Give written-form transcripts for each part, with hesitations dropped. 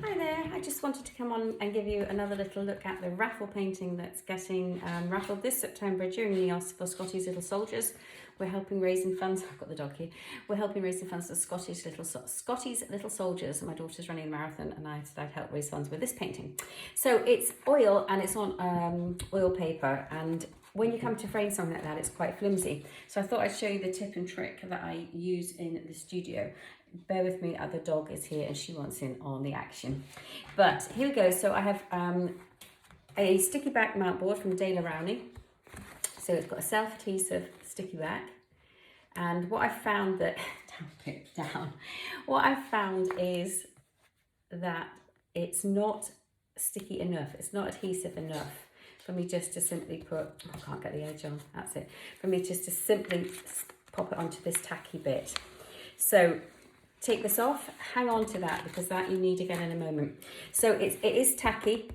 Hi there, I just wanted to come on and give you another little look at the Raffle painting that's getting raffled this September during NEOS for Scotty's Little Soldiers. We're helping raising funds, I've got the dog here, we're helping raising funds for Scotty's Little Soldiers. My daughter's running a marathon and I said I'd help raise funds with this painting. So it's oil and it's on oil paper, and when you come to frame something like that, it's quite flimsy. So I thought I'd show you the tip and trick that I use in the studio. Bear with me, the dog is here and she wants in on the action. But here we go. So I have a sticky back mount board from Dale Rowney. So it's got a self-adhesive sticky back. And what I found that, what I found is that it's not sticky enough. It's not adhesive enough for me just to simply put, I can't get the edge on, that's it. For me just to simply pop it onto this tacky bit. So take this off, hang on to that because that you need again in a moment. So it is tacky,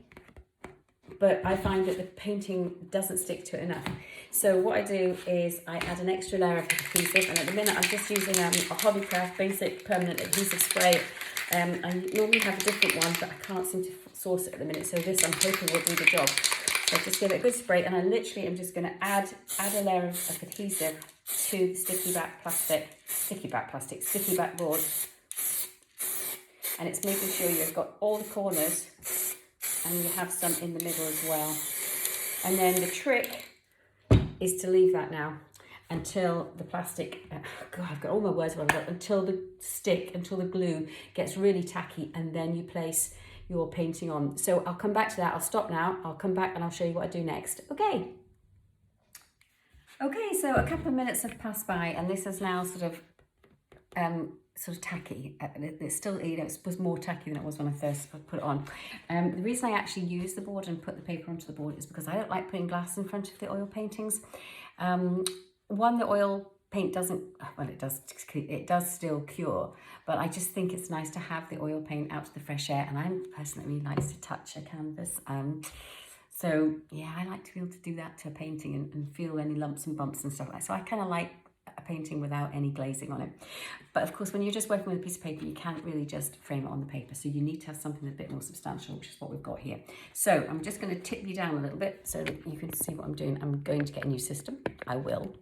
but I find that the painting doesn't stick to it enough. So what I do is I add an extra layer of adhesive, and at the minute I'm just using a Hobbycraft basic permanent adhesive spray. I normally have a different one, but I can't seem to source it at the minute, so this I'm hoping will do the job. So just give it a good spray, and I literally am just going to add a layer of adhesive to the sticky back board, and it's making sure you've got all the corners and you have some in the middle as well. And then the trick is to leave that now until the plastic, God, I've got all my words wrong, until the glue gets really tacky, and then you place your painting on. So I'll come back to that. I'll stop now. I'll come back and I'll show you what I do next. Okay, so a couple of minutes have passed by and this is now sort of tacky. It's still, it was more tacky than it was when I first put it on. The reason I actually use the board and put the paper onto the board is because I don't like putting glass in front of the oil paintings. One, the oil paint doesn't, well, it does still cure, but I just think it's nice to have the oil paint out to the fresh air, and I'm personally really likes to touch a canvas. So yeah, I like to be able to do that to a painting and feel any lumps and bumps and stuff like that. So I kind of like a painting without any glazing on it. But of course, when you're just working with a piece of paper, you can't really just frame it on the paper. So you need to have something a bit more substantial, which is what we've got here. So I'm just going to tip you down a little bit so that you can see what I'm doing. I'm going to get a new system. I will.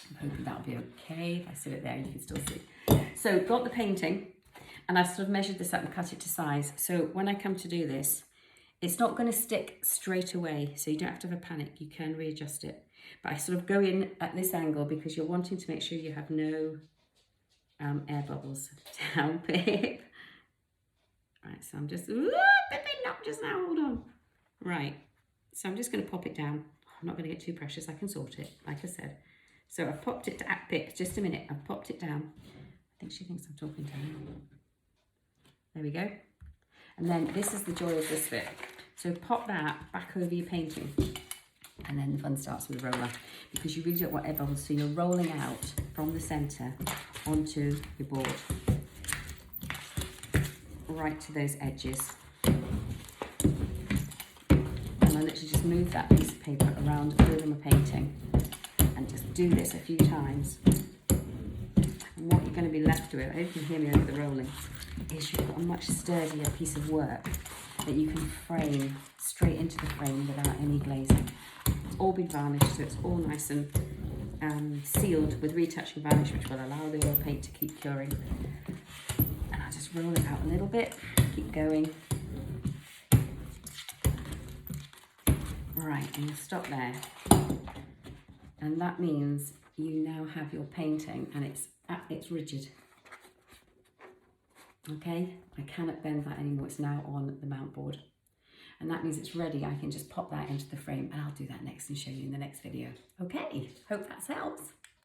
I'm hoping that'll be okay. If I sit it there, you can still see. So got the painting, and I've sort of measured this up and cut it to size. So when I come to do this, it's not going to stick straight away, so you don't have to have a panic. You can readjust it. But I sort of go in at this angle because you're wanting to make sure you have no air bubbles. Down, Pip. Right, so I'm just, Pip, not just now, hold on. Right, so I'm just going to pop it down. I'm not going to get too precious, I can sort it, like I said. So I've popped it to Pip, just a minute, I've popped it down. I think she thinks I'm talking to her. There we go. And then this is the joy of this bit. So pop that back over your painting. And then the fun starts with the roller, because you really don't want air bubbles, so you're rolling out from the centre onto your board, right to those edges. And I literally just move that piece of paper around over my painting and just do this a few times. And what you're going to be left with, I hope you can hear me over the rolling, is you've got a much sturdier piece of work that you can frame straight into the frame without any glazing. It's all been varnished, so it's all nice and sealed with retouching varnish, which will allow the oil paint to keep curing. And I'll just roll it out a little bit, keep going. Right, and you'll stop there. And that means you now have your painting and it's rigid. Okay, I cannot bend that anymore, it's now on the mount board. And that means it's ready. I can just pop that into the frame, and I'll do that next and show you in the next video. Okay, hope that helps.